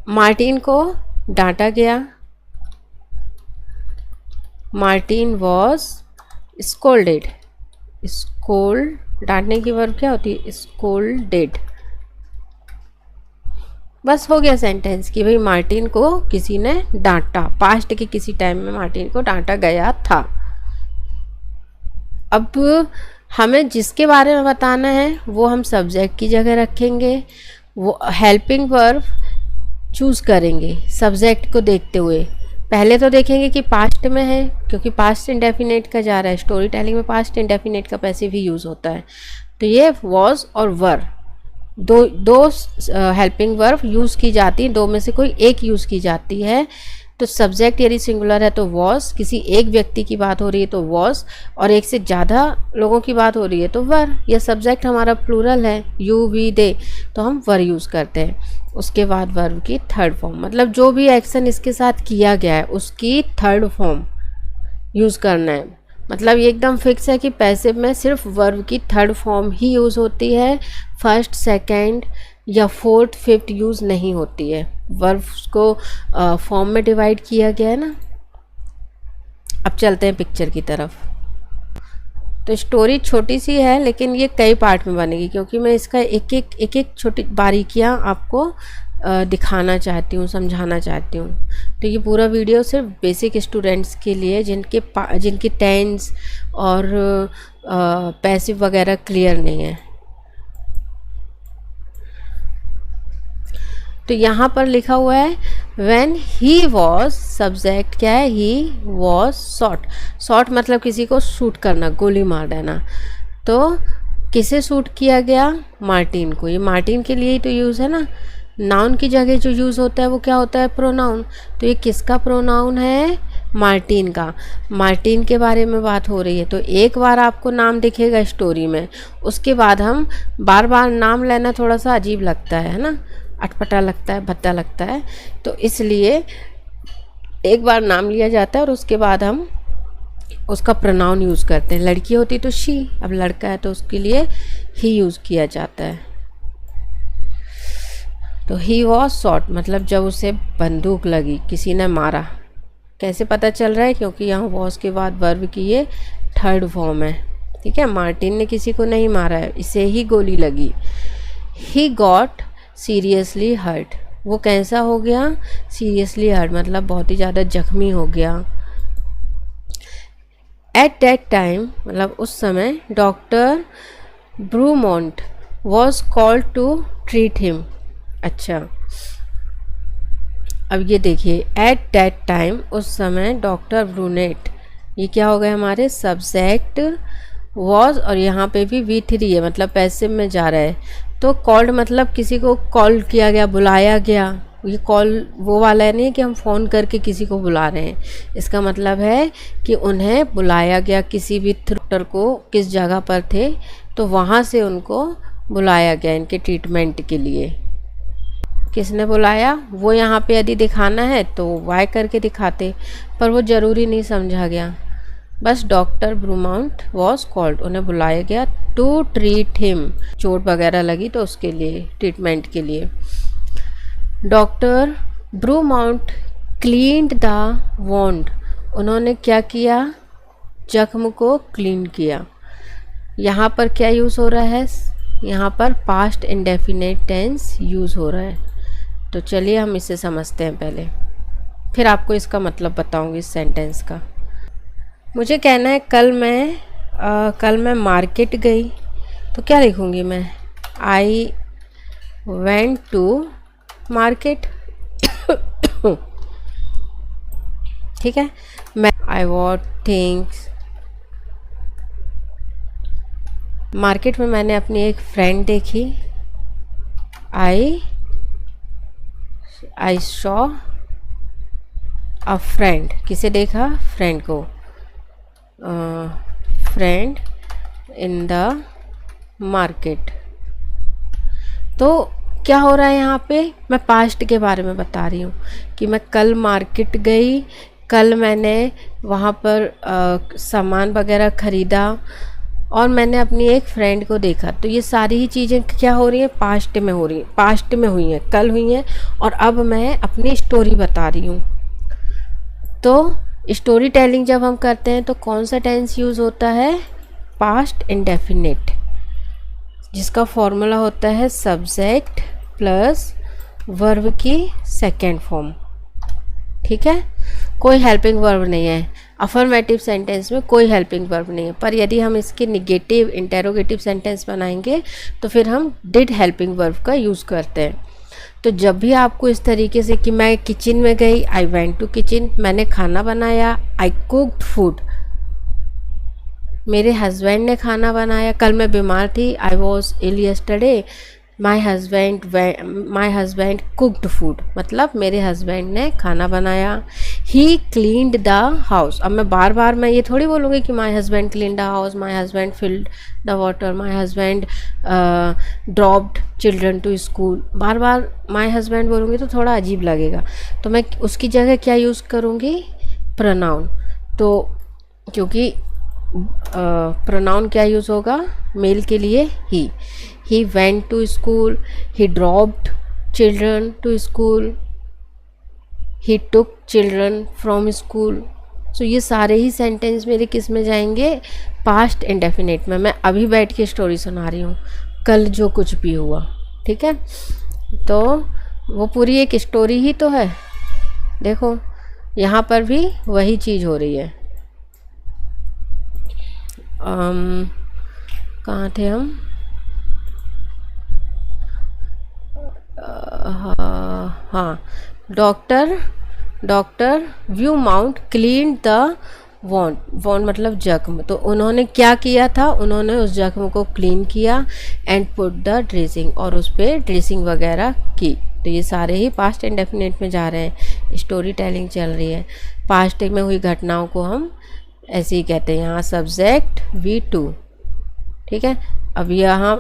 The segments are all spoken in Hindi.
मार्टिन को डांटा गया। Martin was scolded. स्कोल्ड, डांटने की वर्ब क्या होती है? स्कोल्डेड। बस हो गया सेंटेंस कि भाई मार्टिन को किसी ने डांटा, पास्ट के किसी टाइम में मार्टिन को डांटा गया था। अब हमें जिसके बारे में बताना है वो हम सब्जेक्ट की जगह रखेंगे, वो हेल्पिंग वर्ब चूज़ करेंगे सब्जेक्ट को देखते हुए। पहले तो देखेंगे कि पास्ट में है, क्योंकि पास्ट इंडेफिनेट का जा रहा है, स्टोरी टेलिंग में पास्ट इंडेफिनेट का पैसिव ही यूज़ होता है। तो ये वॉज और वर दो हेल्पिंग वर्ब यूज़ की जाती है, दो में से कोई एक यूज़ की जाती है। तो सब्जेक्ट यदि सिंगुलर है तो वॉज, किसी एक व्यक्ति की बात हो रही है तो वॉज, और एक से ज़्यादा लोगों की बात हो रही है तो वर। यह सब्जेक्ट हमारा प्लूरल है, यू वी दे, तो हम वर यूज़ करते हैं। उसके बाद वर्ब की थर्ड फॉर्म, मतलब जो भी एक्शन इसके साथ किया गया है उसकी थर्ड फॉर्म यूज़ करना है। मतलब ये एकदम फिक्स है कि पैसिव में सिर्फ वर्ब की थर्ड फॉर्म ही यूज़ होती है, फर्स्ट, सेकंड या फोर्थ, फिफ्थ यूज़ नहीं होती है। वर्ब्स को फॉर्म में डिवाइड किया गया है ना। अब चलते हैं पिक्चर की तरफ। तो स्टोरी छोटी सी है लेकिन ये कई पार्ट में बनेगी, क्योंकि मैं इसका एक एक छोटी बारीकियाँ आपको दिखाना चाहती हूँ, समझाना चाहती हूँ। तो ये पूरा वीडियो सिर्फ बेसिक स्टूडेंट्स के लिए जिनकी टेंस और पैसिव वगैरह क्लियर नहीं है। तो यहाँ पर लिखा हुआ है व्हेन ही वॉज, सब्जेक्ट क्या है? He was shot. शॉट मतलब किसी को शूट करना, गोली मार देना। तो किसे शूट किया गया? मार्टिन को। ये मार्टिन के लिए ही तो यूज़ है ना। नाउन की जगह जो यूज़ होता है वो क्या होता है? प्रोनाउन। तो ये किसका प्रोनाउन है? मार्टिन का। मार्टिन के बारे में बात हो रही है, तो एक बार आपको नाम दिखेगा स्टोरी में, उसके बाद हम बार बार नाम लेना थोड़ा सा अजीब लगता है ना, अटपटा लगता है, भद्दा लगता है। तो इसलिए एक बार नाम लिया जाता है और उसके बाद हम उसका प्रोनाउन यूज़ करते हैं। लड़की होती तो शी, अब लड़का है तो उसके लिए ही यूज़ किया जाता है। तो ही वॉज शॉट मतलब जब उसे बंदूक लगी, किसी ने मारा। कैसे पता चल रहा है? क्योंकि यहाँ वॉज के बाद वर्ब की ये थर्ड फॉर्म है। ठीक है, मार्टिन ने किसी को नहीं मारा है, इसे ही गोली लगी। ही गॉट सीरियसली हर्ट, वो कैसा हो गया? सीरियसली हर्ट मतलब बहुत ही ज़्यादा जख्मी हो गया। एट दैट टाइम मतलब उस समय doctor Beaumont was called to treat him. अच्छा, अब ये देखिए, एट दैट टाइम उस समय डॉक्टर ब्रूनेट, ये क्या हो गए हमारे? सब्जेक्ट वॉज, और यहाँ पे भी V3 है मतलब पैसिव में जा रहा है। तो कॉल्ड मतलब किसी को कॉल किया गया, बुलाया गया। ये कॉल वो वाला है नहीं कि हम फ़ोन करके किसी को बुला रहे हैं, इसका मतलब है कि उन्हें बुलाया गया, किसी भी डॉक्टर को किस जगह पर थे तो वहाँ से उनको बुलाया गया इनके ट्रीटमेंट के लिए। किसने बुलाया वो यहाँ पे यदि दिखाना है तो वाई करके दिखाते, पर वो ज़रूरी नहीं समझा गया। बस डॉक्टर ब्रूमाउंट वॉज कॉल्ड, उन्हें बुलाया गया टू ट्रीट हिम, चोट वगैरह लगी तो उसके लिए, ट्रीटमेंट के लिए। डॉक्टर ब्रूमाउंट क्लीन्ड द वोंड, उन्होंने क्या किया? जख्म को क्लीन किया। यहाँ पर क्या यूज़ हो रहा है? यहाँ पर पास्ट इंडेफिनेट टेंस यूज़ हो रहा है। तो चलिए हम इसे समझते हैं पहले, फिर आपको इसका मतलब बताऊंगी इस सेंटेंस का। मुझे कहना है कल मैं मार्केट गई, तो क्या लिखूंगी मैं? I went to market. ठीक है, मैं आई वॉट थिंग्स, मार्केट में मैंने अपनी एक फ्रेंड देखी। आई सॉ अ फ्रेंड, किसे देखा? फ्रेंड को। Friend in the market. तो क्या हो रहा है यहाँ पे? मैं पास्ट के बारे में बता रही हूँ कि मैं कल मार्केट गई, कल मैंने वहाँ पर सामान वगैरह ख़रीदा और मैंने अपनी एक फ्रेंड को देखा। तो ये सारी ही चीज़ें क्या हो रही हैं, पास्ट में हो रही हैं, पास्ट में हुई हैं, कल हुई हैं, और अब मैं अपनी स्टोरी बता रही हूँ। तो स्टोरी टेलिंग जब हम करते हैं तो कौन सा टेंस यूज़ होता है, पास्ट इंडेफिनिट, जिसका फॉर्मूला होता है सब्जेक्ट प्लस वर्ब की सेकेंड फॉर्म। ठीक है, कोई हेल्पिंग वर्ब नहीं है, अफर्मेटिव सेंटेंस में कोई हेल्पिंग वर्ब नहीं है। पर यदि हम इसके निगेटिव इंटेरोगेटिव सेंटेंस बनाएंगे तो फिर हम डिड हेल्पिंग वर्ब का यूज़ करते हैं। तो जब भी आपको इस तरीके से कि मैं किचन में गई, आई वेंट टू किचन, मैंने खाना बनाया, आई कुक्ड फूड, मेरे हस्बैंड ने खाना बनाया, कल मैं बीमार थी, I was ill yesterday, my husband cooked food, मतलब मेरे हस्बैंड ने खाना बनाया। ही क्लीन्ड द हाउस, अब मैं बार बार मैं ये थोड़ी बोलूँगी कि my husband clean the house, my husband filled the water, my husband dropped children to school, बार बार माई हस्बैंड बोलूँगी तो थोड़ा अजीब लगेगा। तो मैं उसकी जगह क्या यूज़ करूँगी, प्रोनाउन। तो क्योंकि प्रोनाउन क्या यूज़ होगा, मेल के लिए he went to school, he dropped children to school, he took children from school. So ये सारे ही सेंटेंस मेरे किस में जाएंगे, पास्ट इंडेफिनिट में। मैं अभी बैठ के स्टोरी सुना रही हूँ, कल जो कुछ भी हुआ। ठीक है, तो वो पूरी एक स्टोरी ही तो है। देखो यहाँ पर भी वही चीज़ हो रही है। कहाँ थे हम, हाँ, doctor Beaumont clean the wound मतलब जख्म। तो उन्होंने क्या किया था, उन्होंने उस जख्म को क्लीन किया, एंड पुट द ड्रेसिंग, और उस पर ड्रेसिंग वगैरह की। तो ये सारे ही पास्ट इंडेफिनिट में जा रहे हैं, स्टोरी टेलिंग चल रही है। पास्ट में हुई घटनाओं को हम ऐसे ही कहते हैं। यहाँ सब्जेक्ट V2, ठीक है। अब यहाँ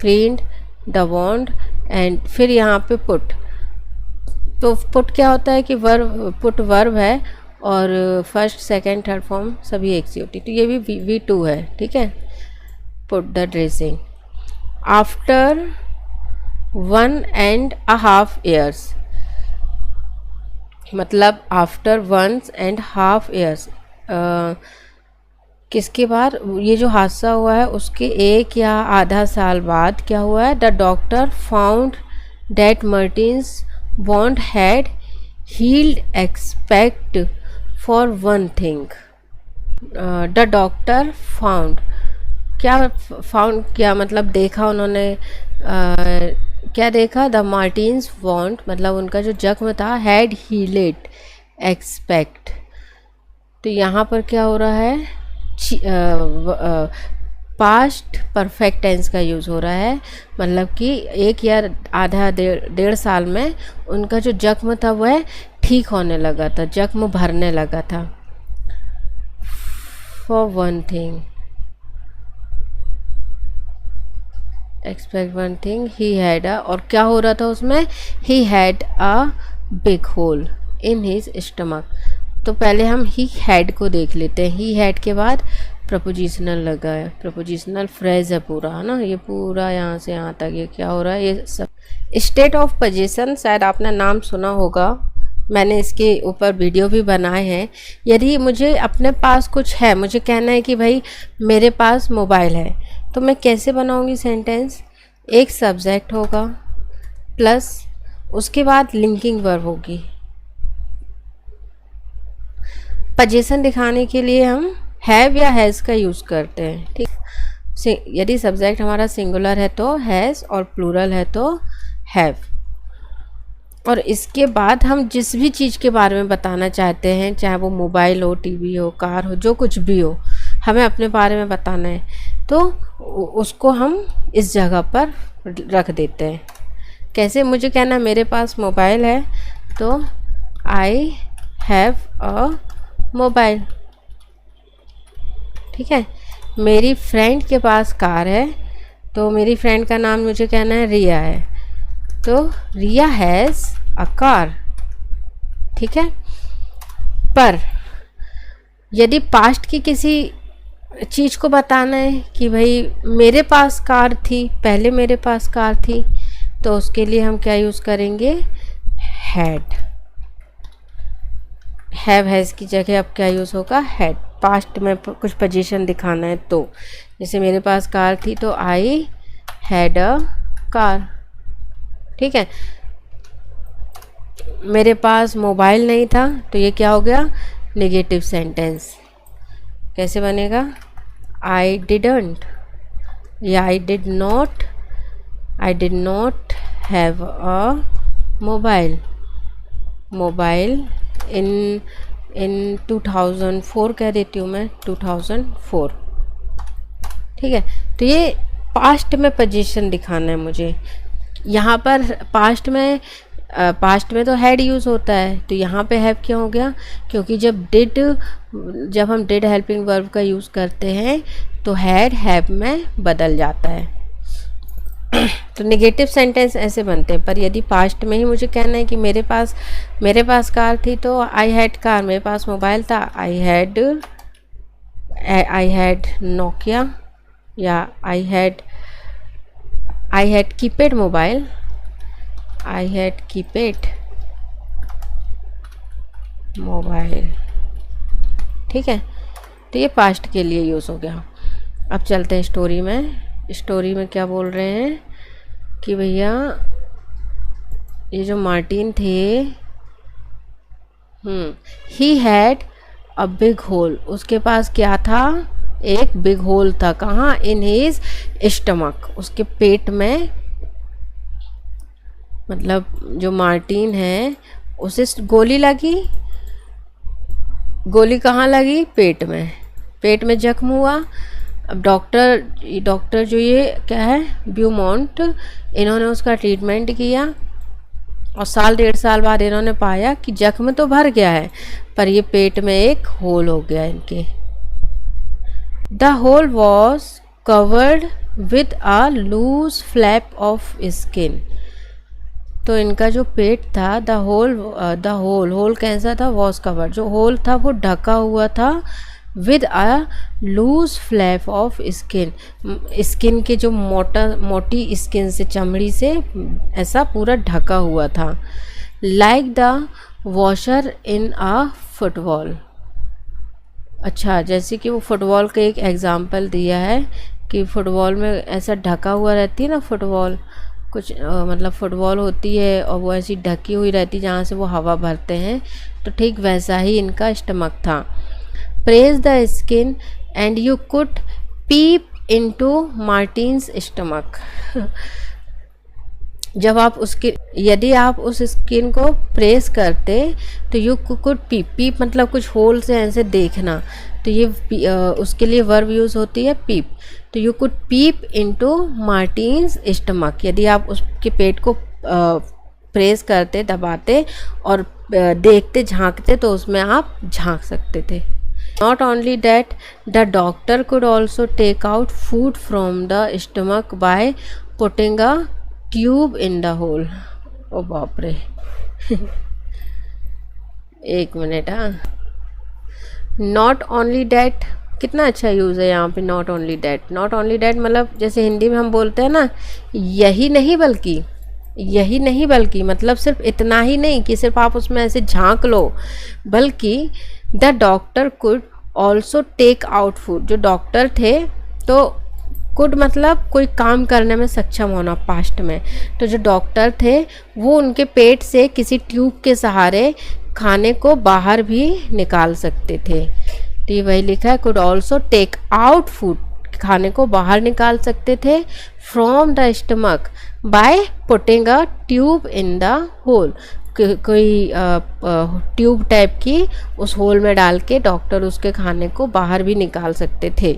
क्लीन्ड द वॉन्ड, एंड फिर यहाँ पे पुट। तो पुट क्या होता है कि वर्ब, पुट वर्ब है, और फर्स्ट सेकंड थर्ड फॉर्म सभी एक सी होती। तो ये भी V2 है, ठीक है। Put the dressing after 1.5 years, मतलब आफ्टर 1.5 years, किसके बाद, ये जो हादसा हुआ है उसके 1 या आधा साल बाद क्या हुआ है, the doctor found that Martin's wound had healed expect for one thing. The doctor found, क्या फाउंड, क्या मतलब देखा उन्होंने, क्या देखा, द मार्टिन्स वॉन्ड मतलब उनका जो जख्म था, हैड हीलेड एक्सपेक्ट। तो यहाँ पर क्या हो रहा है, पास्ट परफेक्ट टेंस का यूज़ हो रहा है, मतलब कि 1 या आधा 1.5 साल में उनका जो जख्म था वह ठीक होने लगा था, जख्म भरने लगा था। For one thing, expect one thing, he had a, और क्या हो रहा था उसमें, he had a big hole in his stomach. तो पहले हम ही हैड को देख लेते हैं। ही हैड के बाद प्रपोजिशनल लगा है, प्रपोजिशनल फ्रेज है पूरा, है ना, ये पूरा यहाँ से यहाँ तक ये क्या हो रहा है, ये सब स्टेट ऑफ पोजीशन। शायद आपने नाम सुना होगा, मैंने इसके ऊपर वीडियो भी बनाए हैं। यदि मुझे अपने पास कुछ है, मुझे कहना है कि भाई मेरे पास मोबाइल है, तो मैं कैसे बनाऊंगी सेंटेंस, एक सब्जेक्ट होगा प्लस उसके बाद लिंकिंग वर्ब होगी। पोजीशन दिखाने के लिए हम हैव या हैज़ का यूज़ करते हैं, ठीक। यदि सब्जेक्ट हमारा सिंगुलर है तो हैज़, और प्लूरल है तो हैव। और इसके बाद हम जिस भी चीज़ के बारे में बताना चाहते हैं, चाहे वो मोबाइल हो, टीवी हो, कार हो, जो कुछ भी हो, हमें अपने बारे में बताना है, तो उसको हम इस जगह पर रख देते हैं। कैसे, मुझे कहना मेरे पास मोबाइल है, तो आई हैव अ मोबाइल, ठीक है। मेरी फ्रेंड के पास कार है, तो मेरी फ्रेंड का नाम मुझे कहना है रिया है, तो रिया हैज़ अ कार, ठीक है। पर यदि पास्ट की किसी चीज़ को बताना है कि भाई मेरे पास कार थी, पहले मेरे पास कार थी, तो उसके लिए हम क्या यूज़ करेंगे, हैड। हैव हैज़ की जगह अब क्या यूज़ होगा, हैड। पास्ट में कुछ पोजीशन दिखाना है तो, जैसे मेरे पास कार थी तो आई हैड अ कार, ठीक है। मेरे पास मोबाइल नहीं था तो ये क्या हो गया, नेगेटिव सेंटेंस। कैसे बनेगा, आई डिडंट या I did not have a mobile in 2004 कह देती हूँ मैं, 2004, ठीक है। तो ये पास्ट में पोजीशन दिखाना है मुझे। यहाँ पर पास्ट में तो हैड यूज़ होता है, तो यहाँ पे हैव क्यों हो गया, क्योंकि जब हम डिड हेल्पिंग वर्ब का यूज़ करते हैं तो हैड हैव में बदल जाता है। तो नेगेटिव सेंटेंस ऐसे बनते हैं। पर यदि पास्ट में ही मुझे कहना है कि मेरे पास कार थी तो आई हैड कार, मेरे पास मोबाइल था, आई हैड नोकिया, या I had keypad mobile, I had keypad mobile, ठीक है। तो ये पास्ट के लिए यूज़ हो गया। अब चलते हैं स्टोरी में क्या बोल रहे हैं कि भैया ये जो मार्टिन थे, he had a big hole, उसके पास क्या था, एक बिग होल था। कहाँ, इन हिज स्टमक, उसके पेट में। मतलब जो मार्टिन है उसे गोली लगी, गोली कहाँ लगी, पेट में जख्म हुआ। अब डॉक्टर जो ये क्या है, ब्यूमॉन्ट, इन्होंने उसका ट्रीटमेंट किया और 1.5 साल बाद इन्होंने पाया कि जख्म तो भर गया है पर ये पेट में एक होल हो गया इनके। The hole was covered with a loose flap of skin. तो इनका जो पेट था, द होल कैसा था, वॉज कवर्ड, जो होल था वो ढका हुआ था, with a loose flap of skin के जो मोटी स्किन से, चमड़ी से ऐसा पूरा ढका हुआ था। Like the washer in a football. अच्छा, जैसे कि वो फुटबॉल का एक एग्जाम्पल दिया है कि फुटबॉल में ऐसा ढका हुआ रहती है ना, फुटबॉल कुछ मतलब फुटबॉल होती है और वो ऐसी ढकी हुई रहती है जहाँ से वो हवा भरते हैं, तो ठीक वैसा ही इनका स्टमक था। Press the skin and you could peep into Martin's stomach. जब आप यदि आप उस स्किन को प्रेस करते तो यू कुड पीप मतलब कुछ होल से ऐसे देखना, तो ये उसके लिए वर्ब यूज़ होती है पीप। तो you could peep into Martin's stomach, यदि आप उसके पेट को प्रेस करते, दबाते और देखते, झांकते, तो उसमें आप झांक सकते थे। Not only that, the doctor could also take out food from the stomach by putting a tube in the hole. ओ बाप रे। एक मिनट, हाँ। Not only that, कितना अच्छा यूज़ है यहाँ पे, not only that। Not only that मतलब जैसे हिंदी में हम बोलते हैं ना, यही नहीं बल्कि मतलब सिर्फ इतना ही नहीं कि सिर्फ आप उसमें ऐसे झांक लो, बल्कि the doctor could also take out food. जो डॉक्टर थे, तो कुड मतलब कोई काम करने में सक्षम होना पास्ट में, तो जो डॉक्टर थे वो उनके पेट से किसी ट्यूब के सहारे खाने को बाहर भी निकाल सकते थे। तो ये वही लिखा है, could also take out food, खाने को बाहर निकाल सकते थे, from the stomach by putting a tube in the hole. कोई ट्यूब टाइप की उस होल में डाल के डॉक्टर उसके खाने को बाहर भी निकाल सकते थे।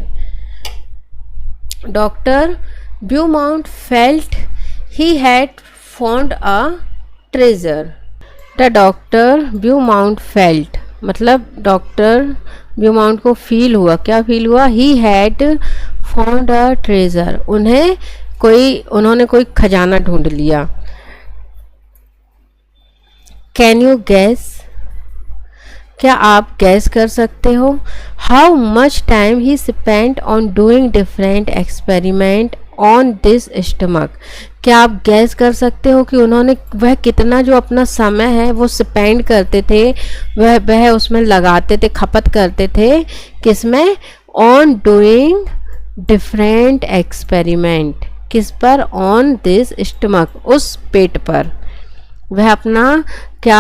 Doctor Beaumont felt he had found a treasure. The doctor Beaumont felt मतलब डॉक्टर ब्यूमाउंट को फील हुआ, क्या फील हुआ, he had found a treasure, उन्होंने कोई खजाना ढूंढ लिया। कैन यू गैस, क्या आप गैस कर सकते हो? How much time he spent on doing different experiment on this stomach. क्या आप गैस कर सकते हो कि उन्होंने वह कितना जो अपना समय है वो स्पेंड करते थे, वह उसमें लगाते थे, खपत करते थे, किसमें? On doing different experiment. किस पर? ऑन दिस स्टमक, उस पेट पर। वह अपना, क्या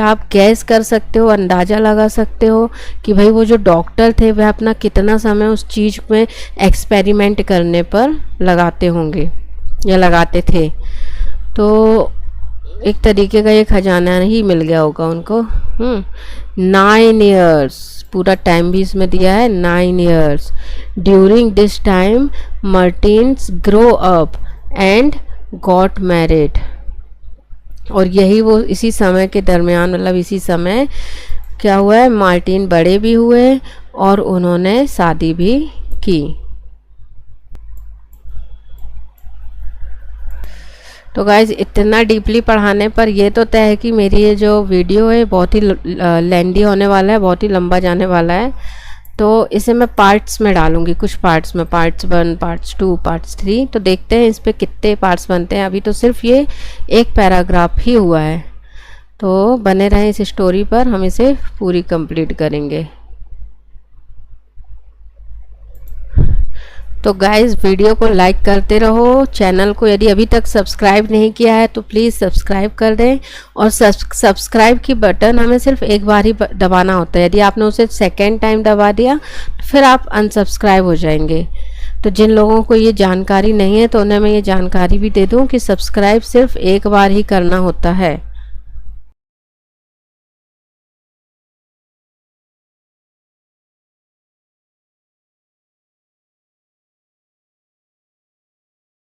आप गैस कर सकते हो, अंदाज़ा लगा सकते हो कि भाई वो जो डॉक्टर थे वह अपना कितना समय उस चीज़ में एक्सपेरिमेंट करने पर लगाते होंगे या लगाते थे? तो एक तरीके का ये खजाना ही मिल गया होगा उनको। 9 ईयर्स, पूरा टाइम भी इसमें दिया है, 9 years. During this time Martins grow up and got married. और यही वो इसी समय के दरमियान, मतलब इसी समय क्या हुआ है, मार्टिन बड़े भी हुए और उन्होंने शादी भी की। तो गाइज इतना डीपली पढ़ाने पर ये तो तय है कि मेरी ये जो वीडियो है बहुत ही लेंदी होने वाला है, बहुत ही लंबा जाने वाला है। तो इसे मैं पार्ट्स में डालूंगी, कुछ पार्ट्स में, पार्ट्स 1, पार्ट्स 2, पार्ट्स 3। तो देखते हैं इस पे कितने पार्ट्स बनते हैं। अभी तो सिर्फ ये एक पैराग्राफ ही हुआ है। तो बने रहें इस स्टोरी पर, हम इसे पूरी कंप्लीट करेंगे। तो गाइज़ वीडियो को लाइक करते रहो, चैनल को यदि अभी तक सब्सक्राइब नहीं किया है तो प्लीज़ सब्सक्राइब कर दें। और सब्सक्राइब की बटन हमें सिर्फ एक बार ही दबाना होता है, यदि आपने उसे सेकेंड टाइम दबा दिया तो फिर आप अनसब्सक्राइब हो जाएंगे। तो जिन लोगों को ये जानकारी नहीं है तो उन्हें मैं ये जानकारी भी दे दूं कि सब्सक्राइब सिर्फ एक बार ही करना होता है।